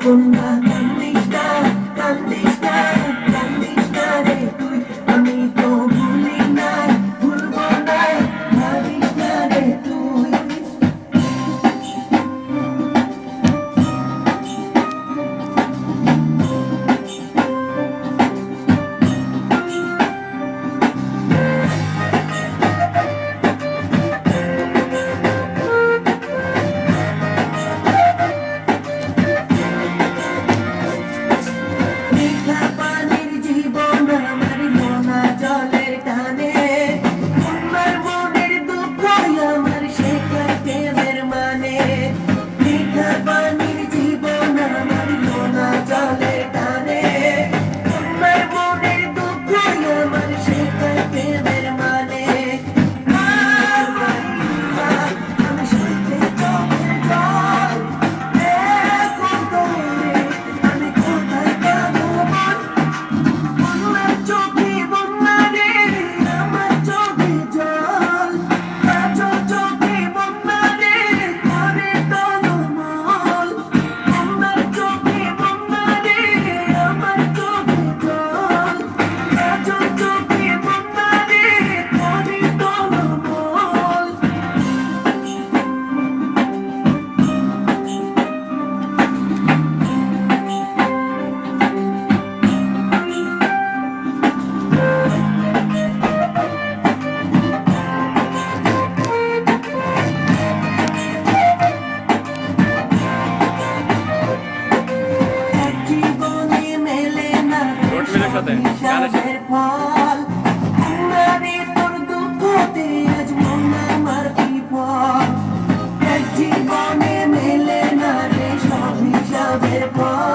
কন্যা কান্দিস না, কান্দিস না, কান্দিস না রে তুই, আমি তো ভুলি নাই, ভুলবো না, ভাবিস না রে তুই। মিঠা পানির জীবন আমার নোনা জলের টানে, তোমার মনের দুঃখ আমার শেখায় প্রেমের মানে। মিঠা পানির জীবন আমার নোনা জলের টানে, তোমার মনের দুঃখ আমার শেখায় প্রেমের মানে। আমি সইতে চোখের জল, এখন তোরে আমি কোথায় পাবো বল? আমার চোখে বন্যা রে, আমার চোখে জল, কাজল চোখে বন্যা রে, করে টলমল। আমার চোখে বন্যা রে, আমার চোখে জল, কাজল চোখে বন্যা রে, করে টলমল। এক জীবনে মেলে না রে সব হিসাবের ফল, আমারে তোর দুঃখতে আজ মন আমার বিফল। এক জীবনে মেলে না রে সব হিসাবের ফল,